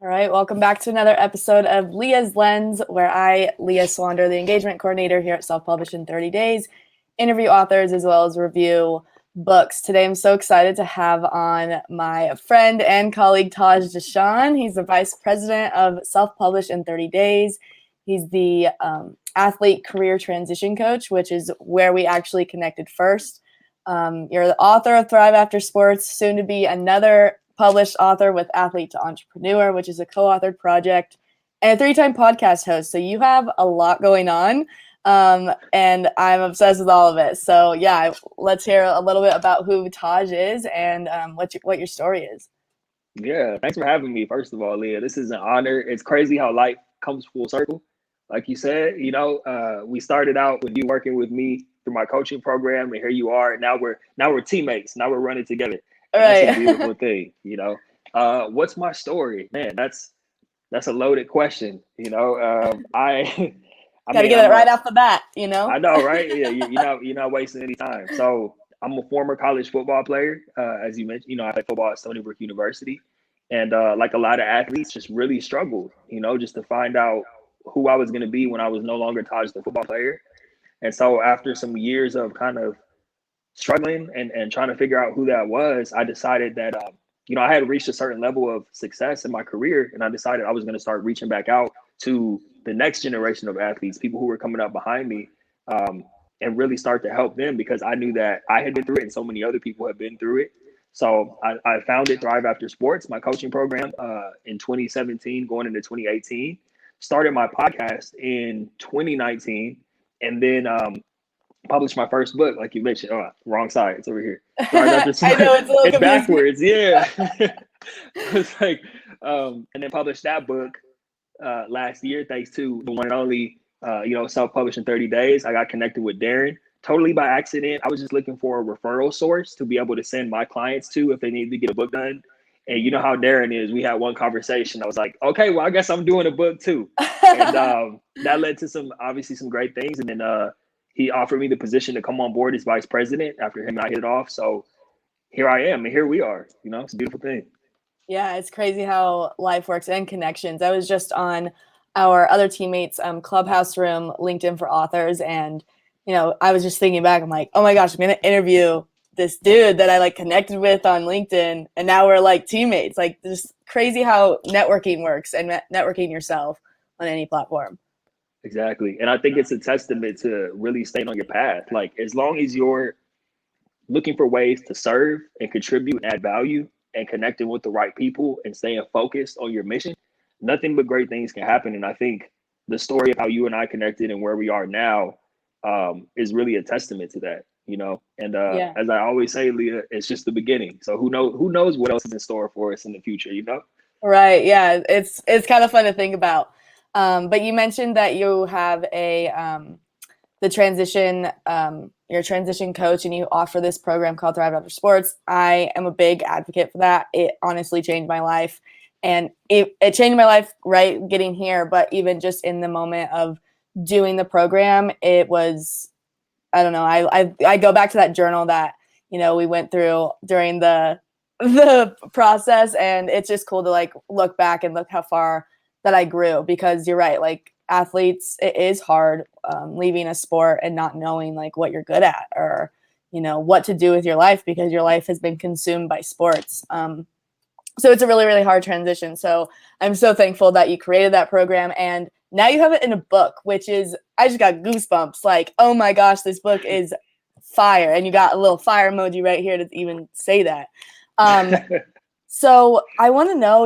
All right, welcome back to another episode of Leah's Lens, where I, Leah Swander, the Engagement Coordinator here at Self-Publish in 30 Days, interview authors as well as review books. Today, I'm so excited to have on my friend and colleague, Taj Dashaun. He's the Vice President of Self-Publish in 30 Days. He's the Athlete Career Transition Coach, which is where we actually connected first. You're the author of Thrive After Sports, soon to be another published author with Athlete to Entrepreneur, which is a co-authored project, and a 3-time podcast host. So you have a lot going on, and I'm obsessed with all of it. So yeah, let's hear a little bit about who Taj is and what your story is. Yeah, thanks for having me. First of all, Leah, this is an honor. It's crazy how life comes full circle. Like you said, we started out with you working with me through my coaching program, and here you are. Now we're teammates. Now we're running together. All That's right. a beautiful thing. What's my story, man? That's a loaded question. I Got to get it right off the bat. I know, right? Yeah, you're not wasting any time. So I'm a former college football player, as you mentioned. I played football at Stony Brook University, and like a lot of athletes, just really struggled. Just to find out who I was going to be when I was no longer Taj the football player. And so after some years of kind of struggling and trying to figure out who that was, I decided that I had reached a certain level of success in my career, and I decided I was going to start reaching back out to the next generation of athletes, people who were coming up behind me, and really start to help them, because I knew that I had been through it and so many other people have been through it. So I founded Thrive After Sports, my coaching program, in 2017, going into 2018. Started my podcast in 2019, and then published my first book, like you mentioned. Oh, wrong side. It's over here. Thrive After Sports. I know, it's a little confusing. Backwards. Yeah. It's like, and then published that book last year, thanks to the one and only, Self-Published in 30 Days. I got connected with Darren totally by accident. I was just looking for a referral source to be able to send my clients to if they needed to get a book done. And you know how Darren is. We had one conversation. I was like, okay, well, I guess I'm doing a book too. And that led to some great things. And then he offered me the position to come on board as vice president after him and I hit it off. So here I am, and here we are. It's a beautiful thing. Yeah, it's crazy how life works and connections. I was just on our other teammates' clubhouse room, LinkedIn for Authors, and I was just thinking back. I'm like, oh my gosh, I'm gonna interview this dude that I connected with on LinkedIn, and now we're teammates. Just crazy how networking works and networking yourself on any platform. Exactly, and I think it's a testament to really staying on your path. As long as you're looking for ways to serve and contribute and add value and connecting with the right people and staying focused on your mission, nothing but great things can happen. And I think the story of how you and I connected and where we are now is really a testament to that, And Yeah. As I always say, Leah, it's just the beginning. So who knows what else is in store for us in the future, Right. Yeah. It's kind of fun to think about. But you mentioned that you have the transition, you're a transition coach, and you offer this program called Thrive After Sports. I am a big advocate for that. It honestly changed my life, and it changed my life, right, getting here. But even just in the moment of doing the program, it was, I don't know. I go back to that journal that, we went through during the process, and it's just cool to look back and look how far that I grew, because you're right. Athletes, it is hard leaving a sport and not knowing what you're good at, or what to do with your life, because your life has been consumed by sports. So it's a really, really hard transition. So I'm so thankful that you created that program, and now you have it in a book, which is, I just got goosebumps. Oh my gosh, this book is fire. And you got a little fire emoji right here to even say that. So I want to know,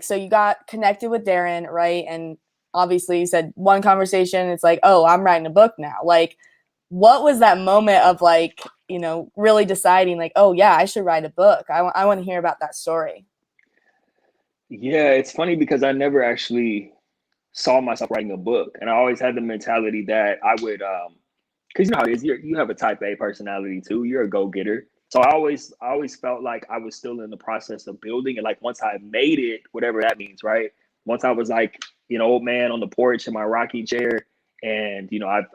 so you got connected with Darren, right? And obviously you said one conversation, it's oh, I'm writing a book now. What was that moment of really deciding oh yeah, I should write a book? I want to hear about that story. Yeah, it's funny because I never actually saw myself writing a book. And I always had the mentality that I would, because you know how it is, you have a type A personality too. You're a go-getter. So I always felt like I was still in the process of building. And once I made it, whatever that means, right? Once I was old man on the porch in my rocking chair, and,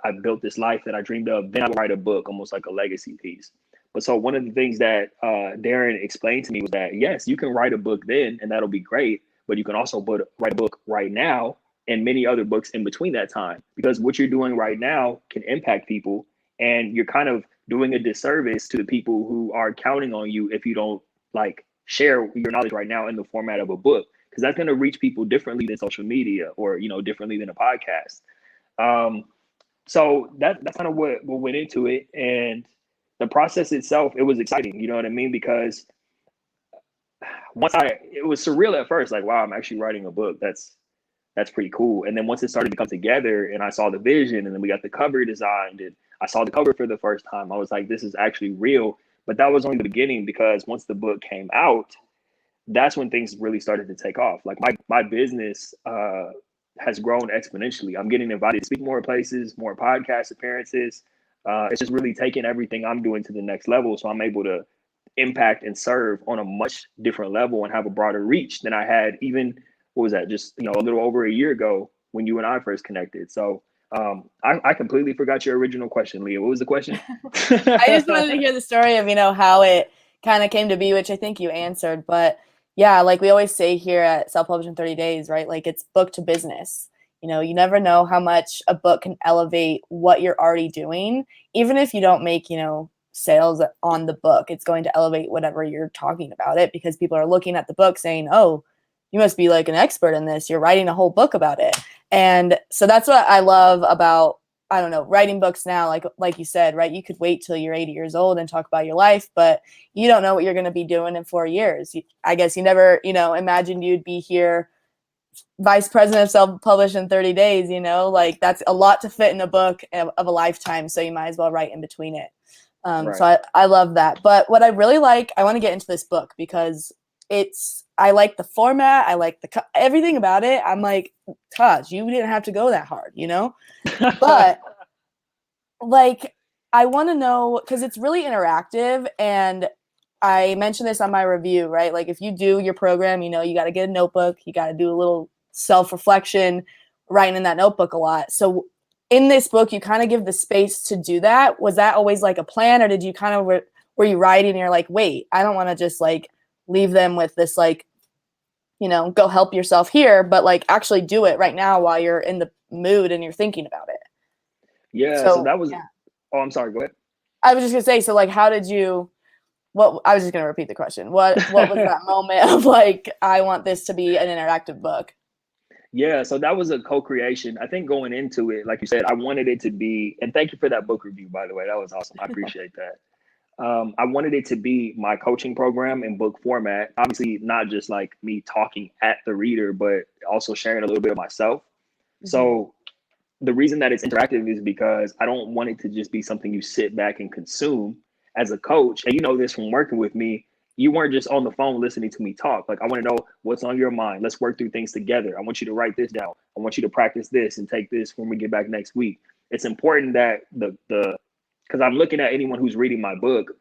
I've built this life that I dreamed of, then I would write a book, almost like a legacy piece. But so one of the things that Darren explained to me was that, yes, you can write a book then, and that'll be great. but you can also write a book right now and many other books in between that time, because what you're doing right now can impact people, and you're kind of doing a disservice to the people who are counting on you if you don't like share your knowledge right now in the format of a book, because that's going to reach people differently than social media, or differently than a podcast. So that's kind of what went into it. And the process itself, it was exciting, you know what I mean? Because it was surreal at first, like, wow, I'm actually writing a book. That's pretty cool. And then once it started to come together and I saw the vision, and then we got the cover designed, and I saw the cover for the first time, I was like, this is actually real. But that was only the beginning, because once the book came out, that's when things really started to take off. Like my business has grown exponentially. I'm getting invited to speak more places, more podcast appearances. It's just really taking everything I'm doing to the next level. So I'm able to impact and serve on a much different level and have a broader reach than I had even, what was that, just a little over a year ago when you and I first connected. So I completely forgot your original question, Leah. What was the question? I just wanted to hear the story of, how it kind of came to be, which I think you answered. But yeah, like we always say here at Self-Publish in 30 Days, right? Like it's book to business. You never know how much a book can elevate what you're already doing. Even if you don't make, sales on the book, it's going to elevate whatever you're talking about it, because people are looking at the book saying, oh, you must be like an expert in this. You're writing a whole book about it. And so that's what I love about, I don't know, writing books now. Like you said, right? You could wait till you're 80 years old and talk about your life, but you don't know what you're going to be doing in 4 years. I guess you never, imagined you'd be here, vice president of Self-Publish in 30 Days, like that's a lot to fit in a book of a lifetime. So you might as well write in between it. Right. So I love that. But what I really like, I want to get into this book because I like the format. I like everything about it. I'm like, Taj, you didn't have to go that hard, But like, I want to know, because it's really interactive, and I mentioned this on my review, right? Like if you do your program, you got to get a notebook, you got to do a little self-reflection, writing in that notebook a lot. So in this book, you kind of give the space to do that. Was that always like a plan, or did you kind of, were you writing and you're like, wait, I don't want to just like leave them with this, like, go help yourself here, but like actually do it right now while you're in the mood and you're thinking about it. Yeah. So that was, Oh, I'm sorry. Go ahead. I was just gonna say, so like, how did you, I was just gonna repeat the question. What was that moment of like, I want this to be an interactive book? Yeah, so that was a co-creation. I think going into it, like you said, I wanted it to be, and thank you for that book review, by the way. That was awesome. I appreciate that. I wanted it to be my coaching program in book format. Obviously, not just like me talking at the reader, but also sharing a little bit of myself. Mm-hmm. So the reason that it's interactive is because I don't want it to just be something you sit back and consume as a coach. And you know this from working with me. You weren't just on the phone listening to me talk. Like, I want to know what's on your mind. Let's work through things together. I want you to write this down. I want you to practice this and take this when we get back next week. It's important that because I'm looking at anyone who's reading my book,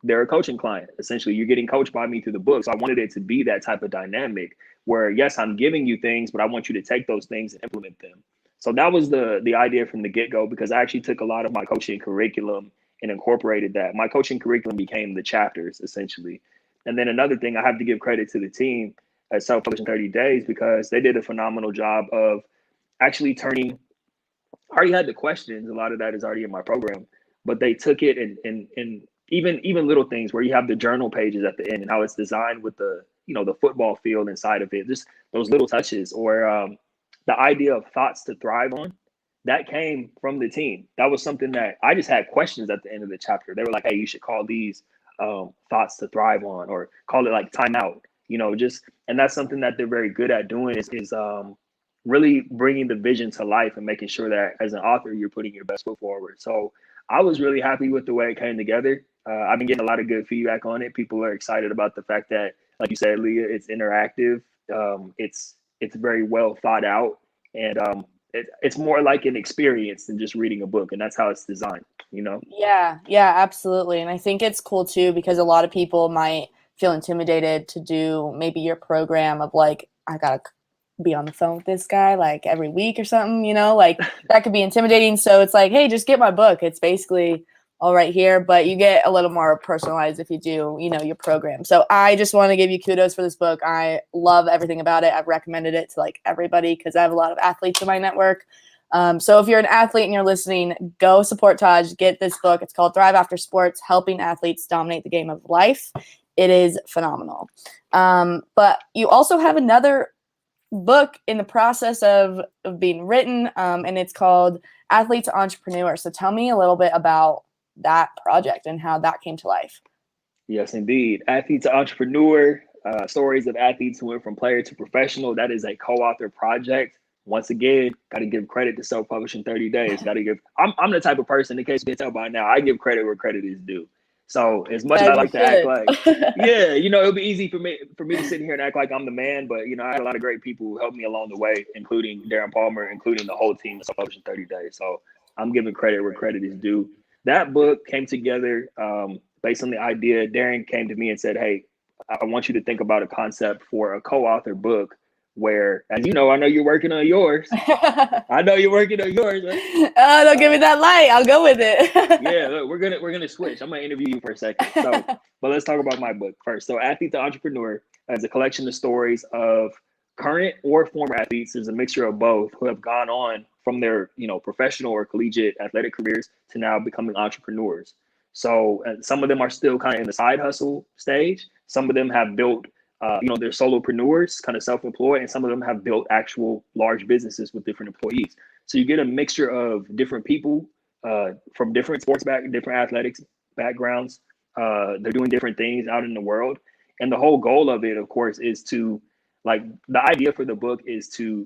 they're a coaching client. Essentially, you're getting coached by me through the book. So I wanted it to be that type of dynamic where, yes, I'm giving you things, but I want you to take those things and implement them. So that was the idea from the get-go, because I actually took a lot of my coaching curriculum and incorporated that. My coaching curriculum became the chapters, essentially. And then another thing, I have to give credit to the team at Self-Publish in 30 Days, because they did a phenomenal job of actually turning, I already had the questions, a lot of that is already in my program, but they took it and even little things where you have the journal pages at the end and how it's designed with the football field inside of it, just those little touches, or the idea of thoughts to thrive on. That came from the team. That was something that I just had questions at the end of the chapter. They were like, hey, you should call these thoughts to thrive on, or call it like timeout, and that's something that they're very good at doing is really bringing the vision to life and making sure that as an author, you're putting your best foot forward. So I was really happy with the way it came together. I've been getting a lot of good feedback on it. People are excited about the fact that, like you said, Leah, it's interactive. It's very well thought out, and it's more like an experience than just reading a book, and that's how it's designed, Yeah, absolutely. And I think it's cool too, because a lot of people might feel intimidated to do maybe your program of like, I gotta be on the phone with this guy like every week or something, like that could be intimidating. So it's like, hey, just get my book. It's basically all right here, but you get a little more personalized if you do, your program. So I just want to give you kudos for this book. I love everything about it. I've recommended it to like everybody because I have a lot of athletes in my network. So if you're an athlete and you're listening, go support Taj. Get this book. It's called Thrive After Sports, Helping Athletes Dominate the Game of Life. It is phenomenal. But you also have another book in the process of being written, and it's called Athletes Entrepreneur. So tell me a little bit about that project and how that came to life. Yes, indeed. Athletes Entrepreneur, stories of athletes who went from player to professional. That is a co-author project. Once again, got to give credit to self-publish in 30 days. Got to give. I'm the type of person, in case you can tell by now, I give credit where credit is due. So as much as I like to act like, yeah, it'll be easy for me to sit here and act like I'm the man, but I had a lot of great people who helped me along the way, including Darren Palmer, including the whole team of self-publish in 30 days. So I'm giving credit where credit is due. That book came together based on the idea. Darren came to me and said, "Hey, I want you to think about a concept for a co-author book where, as you know, I know you're working on yours. I know you're working on yours. Right? Oh, don't give me that light. I'll go with it. Yeah, look, we're gonna switch. I'm gonna interview you for a second. So, but let's talk about my book first. So, Athlete to Entrepreneur is a collection of stories of current or former athletes. There's a mixture of both who have gone on from their professional or collegiate athletic careers to now becoming entrepreneurs. So, some of them are still kind of in the side hustle stage. Some of them have built they're solopreneurs, kind of self-employed, and some of them have built actual large businesses with different employees. So you get a mixture of different people from different different athletics backgrounds. They're doing different things out in the world. And the whole goal of it, of course, is to the idea for the book is to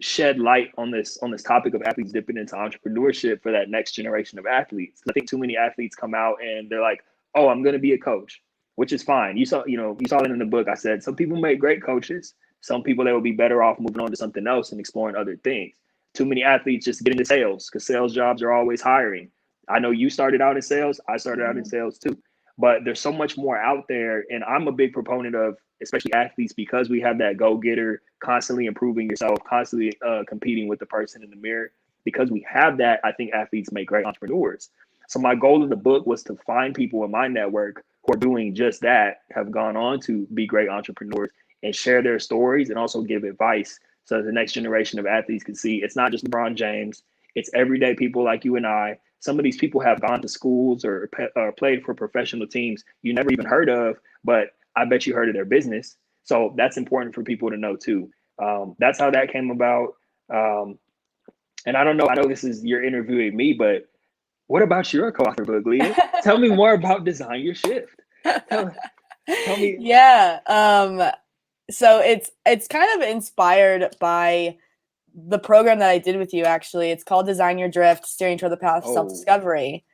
shed light on this topic of athletes dipping into entrepreneurship for that next generation of athletes. I think too many athletes come out and they're like, oh, I'm going to be a coach, which is fine. You saw it in the book. I said some people make great coaches. Some people, they will be better off moving on to something else and exploring other things. Too many athletes just get into sales because sales jobs are always hiring. I know you started out in sales. I started out in sales too. But there's so much more out there. And I'm a big proponent of, especially athletes, because we have that go-getter, constantly improving yourself, constantly competing with the person in the mirror. Because we have that, I think athletes make great entrepreneurs. So my goal of the book was to find people in my network who are doing just that, have gone on to be great entrepreneurs, and share their stories and also give advice so the next generation of athletes can see it's not just LeBron James, it's everyday people like you and I. Some of these people have gone to schools or played for professional teams you never even heard of, but I bet you heard of their business. So that's important for people to know too. That's how that came about. And I don't know, I know this is, you're interviewing me, but what about your co-author book, Leah? Tell me more about Design Your Shift. Tell me. Yeah. So it's kind of inspired by the program that I did with you, actually. It's called Design Your Drift, Steering Toward the Path of Self-Discovery.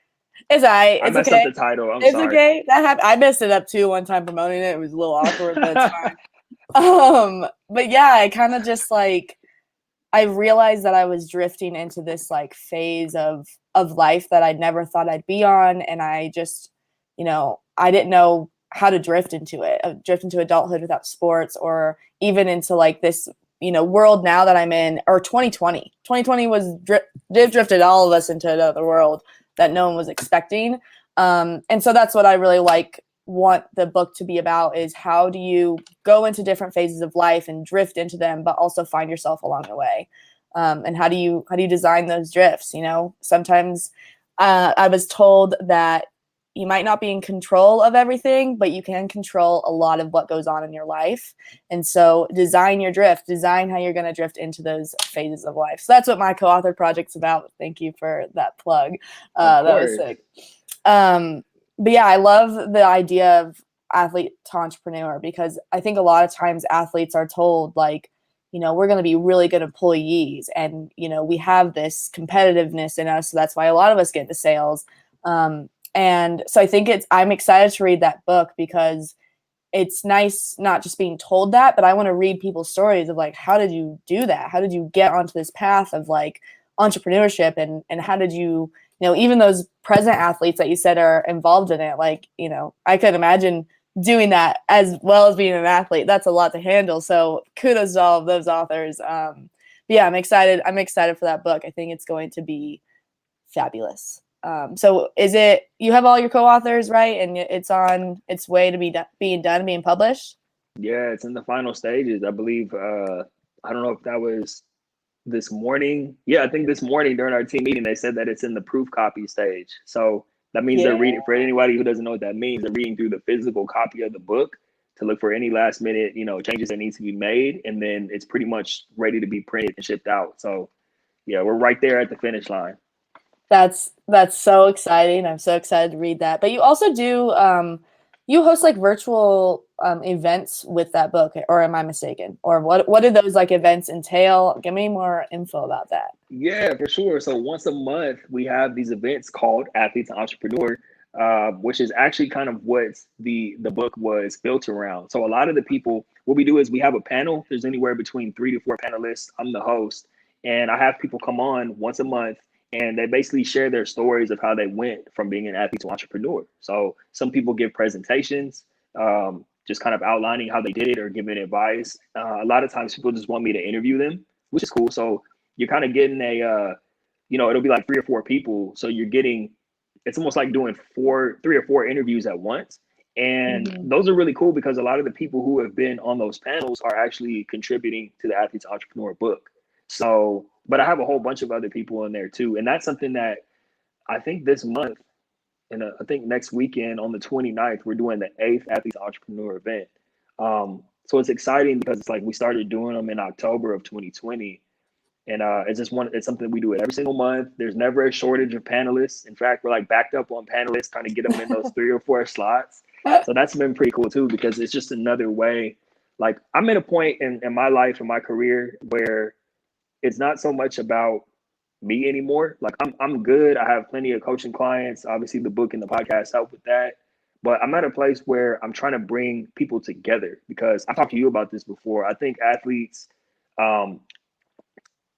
I messed up the title. I'm sorry. Okay. That happened. I messed it up too one time promoting it. It was a little awkward, but it's fine. But yeah, I kind of just I realized that I was drifting into this phase of life that I'd never thought I'd be on. And I just, I didn't know how to drift into it, drift into adulthood without sports, or even into this, world now that I'm in, or 2020. 2020 was drifted all of us into another world that no one was expecting. And so that's what I really want the book to be about, is how do you go into different phases of life and drift into them, but also find yourself along the way. And how do you design those drifts? Sometimes I was told that you might not be in control of everything, but you can control a lot of what goes on in your life. And so design your drift, design how you're going to drift into those phases of life. So that's what my co-author project's about. Thank you for that plug. That was sick. But yeah, I love the idea of athlete to entrepreneur, because I think a lot of times athletes are told we're going to be really good employees, and, we have this competitiveness in us. So that's why a lot of us get into sales. And so I think I'm excited to read that book, because it's nice not just being told that, but I want to read people's stories of how did you do that? How did you get onto this path of entrepreneurship, and how did you, even those present athletes that you said are involved in it, I could imagine doing that as well as being an athlete. That's a lot to handle. So kudos to all of those authors. But yeah, I'm excited for that book. I think it's going to be fabulous. So is it, you have all your co-authors, right? And it's on its way to being published? Yeah, it's in the final stages. I believe, I don't know if that was this morning. Yeah, I think this morning during our team meeting, they said that it's in the proof copy stage. So that means they're Yeah. reading, for anybody who doesn't know what that means, they're reading through the physical copy of the book to look for any last minute, changes that need to be made. And then it's pretty much ready to be printed and shipped out. So yeah, we're right there at the finish line. That's so exciting. I'm so excited to read that. But you also do you host like virtual events with that book, or am I mistaken? Or what do those like events entail? Give me more info about that. Yeah, for sure. So once a month, we have these events called Athletes and Entrepreneur, which is actually kind of what the book was built around. So a lot of the people, what we do is we have a panel. There's anywhere between 3 to 4 panelists. I'm the host, and I have people come on once a month, and they basically share their stories of how they went from being an athlete to entrepreneur. So some people give presentations, just kind of outlining how they did it or giving advice. A lot of times people just want me to interview them, which is cool. So you're kind of getting it'll be like 3 or 4 people. So you're getting, it's almost like doing 3 or 4 interviews at once. And those are really cool because a lot of the people who have been on those panels are actually contributing to the Athletes Entrepreneur book. So, but I have a whole bunch of other people in there too. And that's something that I think this month, and I think next weekend on the 29th, we're doing the 8th Athletes Entrepreneur event. So it's exciting because it's like we started doing them in October of 2020. And it's something we do it every single month. There's never a shortage of panelists. In fact, we're like backed up on panelists trying to get them in those 3 or 4 slots. So that's been pretty cool too, because it's just another way. Like I'm at a point in my life and my career where it's not so much about me anymore. Like I'm good. I have plenty of coaching clients. Obviously the book and the podcast help with that. But I'm at a place where I'm trying to bring people together because I've talked to you about this before. I think athletes,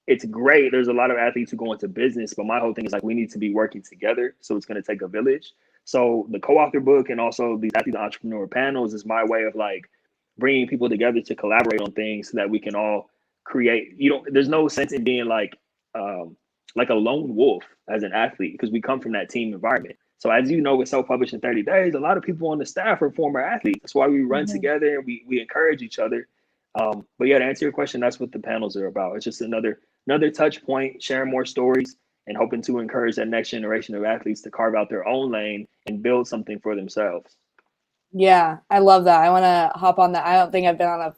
it's great. There's a lot of athletes who go into business, but my whole thing is like, we need to be working together. So it's going to take a village. So the co-author book and also these athlete entrepreneur panels is my way of like bringing people together to collaborate on things so that we can all create, there's no sense in being like a lone wolf as an athlete, because we come from that team environment. So as you know, with self-published in 30 days, a lot of people on the staff are former athletes. That's why we run together and we encourage each other. But yeah, to answer your question, that's what the panels are about. It's just another touch point, sharing more stories and hoping to encourage that next generation of athletes to carve out their own lane and build something for themselves. Yeah, I love that. I want to hop on that. I don't think I've been on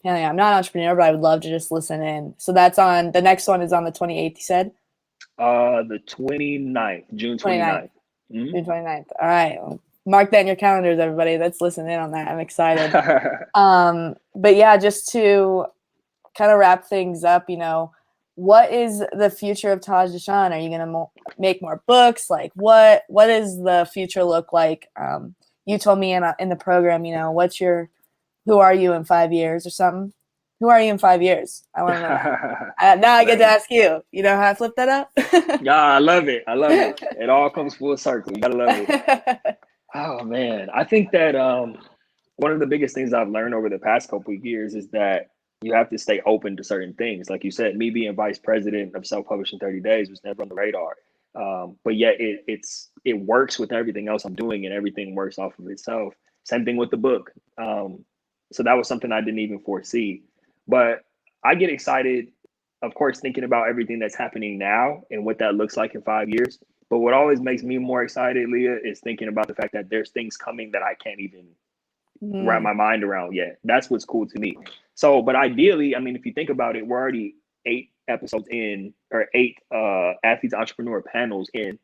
I'm not an entrepreneur, but I would love to just listen in. So the next one is on the 28th, you said? The 29th, June 29th. June 29th. All right. Mark that in your calendars, everybody. Let's listen in on that. I'm excited. But yeah, just to kind of wrap things up, what is the future of Taj Dashaun? Are you going to make more books? Like what does the future look like? You told me in the program, who are you in 5 years or something? Who are you in 5 years? I want to know. Now I get to ask you. You know how I flip that up? Yeah, I love it. It all comes full circle. You gotta love it. Oh man, I think that one of the biggest things I've learned over the past couple of years is that you have to stay open to certain things. Like you said, me being vice president of Self-Published in 30 Days was never on the radar. But yet it works with everything else I'm doing, and everything works off of itself. Same thing with the book. So that was something I didn't even foresee. But I get excited, of course, thinking about everything that's happening now and what that looks like in 5 years. But what always makes me more excited, Leah, is thinking about the fact that there's things coming that I can't even wrap my mind around yet. That's what's cool to me. So, but ideally, I mean, if you think about it, we're already 8 episodes in, or 8 athletes entrepreneur panels in.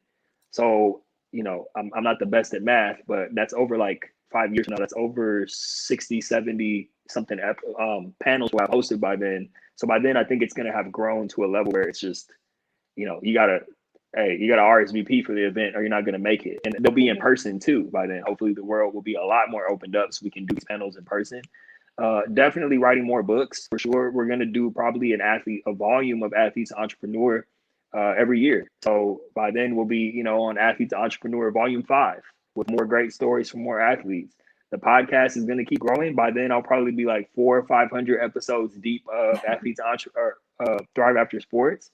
So, I'm not the best at math, but that's over like 5 years now. That's over 60, 70 something panels where I've hosted by then. So by then, I think it's going to have grown to a level where it's just, you got to RSVP for the event or you're not going to make it. And they'll be in person too by then. Hopefully the world will be a lot more opened up so we can do these panels in person. Definitely writing more books for sure. We're going to do probably a volume of Athletes Entrepreneur every year. So by then we'll be, on Athletes Entrepreneur Volume 5 with more great stories from more athletes. The podcast is going to keep growing. By then I'll probably be like 400 or 500 episodes deep of Athletes Thrive After Sports.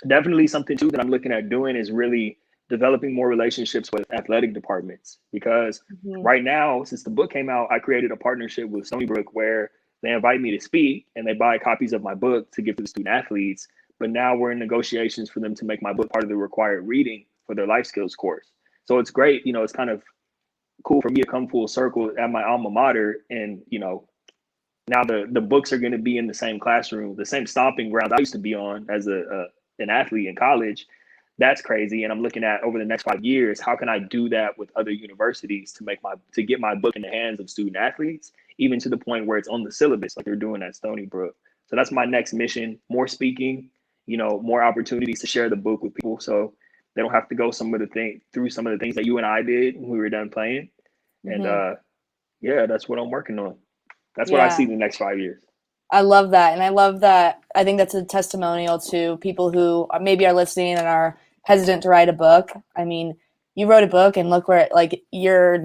definitely something too that I'm looking at doing is really developing more relationships with athletic departments, because Mhm. right now, since the book came out, I created a partnership with Stony Brook where they invite me to speak and they buy copies of my book to give to the student athletes. But now we're in negotiations for them to make my book part of the required reading for their life skills course. So it's great. It's kind of cool for me to come full circle at my alma mater, and now the books are going to be in the same classroom, the same stomping ground I used to be on as an athlete in college. That's crazy. And I'm looking at over the next 5 years, how can I do that with other universities to get my book in the hands of student athletes, even to the point where it's on the syllabus like they're doing at Stony Brook. So that's my next mission: more speaking, more opportunities to share the book with people, so they don't have to go through some of the things that you and I did when we were done playing. And Mhm. yeah, that's what I'm working on. That's what I see Yeah. in the next 5 years. I love that. And I love that. I think that's a testimonial to people who maybe are listening and are hesitant to write a book. I mean, you wrote a book and look where you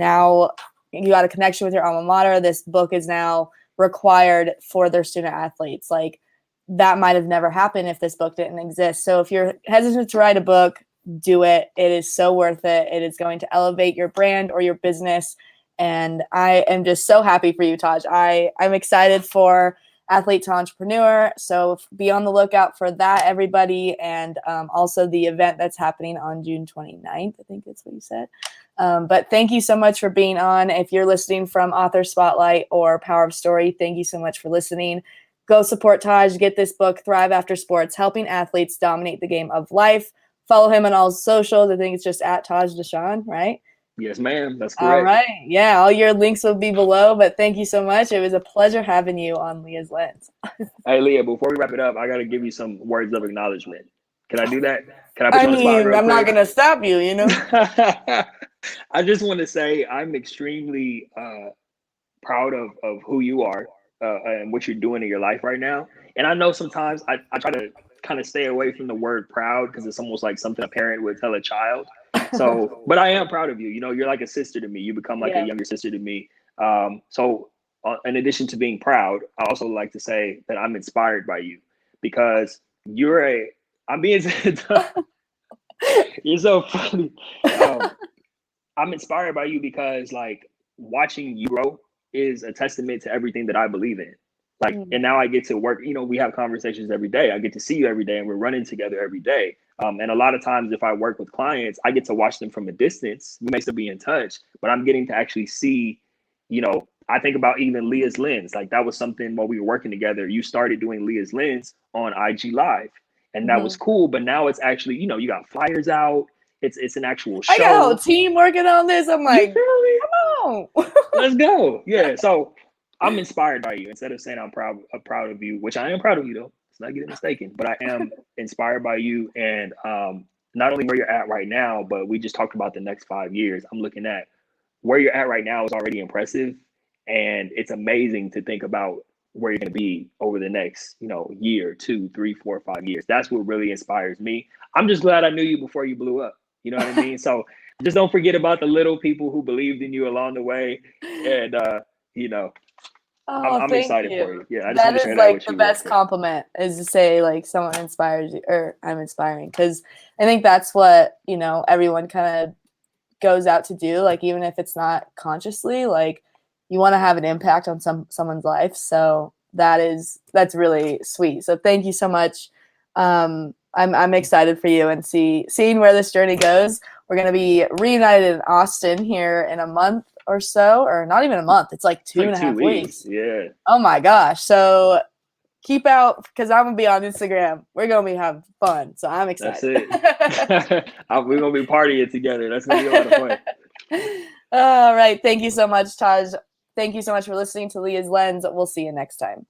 got a connection with your alma mater. This book is now required for their student athletes. Like, that might have never happened if this book didn't exist. So if you're hesitant to write a book, do it. It is so worth it. It is going to elevate your brand or your business. And I am just so happy for you, Taj. I'm excited for Athlete to Entrepreneur. So be on the lookout for that, everybody. And also the event that's happening on June 29th. I think that's what you said. But thank you so much for being on. If you're listening from Author Spotlight or Power of Story, thank you so much for listening. Go support Taj. Get this book, Thrive After Sports, Helping Athletes Dominate the Game of Life. Follow him on all socials. I think it's just at Taj Dashaun, right? Yes, ma'am. That's All correct. right. Yeah, all your links will be below, but thank you so much. It was a pleasure having you on Leah's Lens. Hey, Leah, before we wrap it up, I got to give you some words of acknowledgement. Can I do that? Can I put I you on the spot mean, real I'm not quick? going to stop you, you know? I just want to say I'm extremely proud of who you are and what you're doing in your life right now. And I know sometimes I try to kind of stay away from the word proud because it's almost like something a parent would tell a child. So, but I am proud of you. You're like a sister to me. You become like a Yeah. younger sister to me. In addition to being proud, I also like to say that I'm inspired by you, because I'm being, you're so funny. Um, I'm inspired by you because, like, watching you grow is a testament to everything that I believe in. Like, Mm. and now I get to work, we have conversations every day. I get to see you every day and we're running together every day. And a lot of times if I work with clients, I get to watch them from a distance. We may still be in touch, but I'm getting to actually see, I think about even Leah's Lens. Like, that was something while we were working together. You started doing Leah's Lens on IG Live, and that was Mhm. cool. But now it's actually, you got flyers out. It's an actual I got a whole show. team working on this. I'm You like, feel me? come on. Let's go. Yeah. So I'm inspired by you. Instead of saying I'm proud of you, which I am proud of you though. Let's not get it mistaken. But I am inspired by you, and not only where you're at right now, but we just talked about the next 5 years. I'm looking at where you're at right now is already impressive, and it's amazing to think about where you're going to be over the next, year, 2, 3, 4, 5 years. That's what really inspires me. I'm just glad I knew you before you blew up. You know what I mean? So just don't forget about the little people who believed in you along the way. And, you know, Oh, I'm thank excited for you. you. Yeah, I just That want to is share that like with the you real best quick. compliment, is to say like someone inspires you or I'm inspiring, because I think that's what, everyone kind of goes out to do. Like, even if it's not consciously, like, you want to have an impact on someone's life. So that's really sweet. So thank you so much. I'm excited for you and seeing where this journey goes. We're going to be reunited in Austin here in a month or so, or not even a month. It's like It's two like and a two half weeks. weeks. Yeah. Oh my gosh. So keep out, because I'm going to be on Instagram. We're going to be having fun. So I'm That's excited. it. We're going to be partying together. That's going to be a lot of fun. All right. Thank you so much, Taj. Thank you so much for listening to Leah's Lens. We'll see you next time.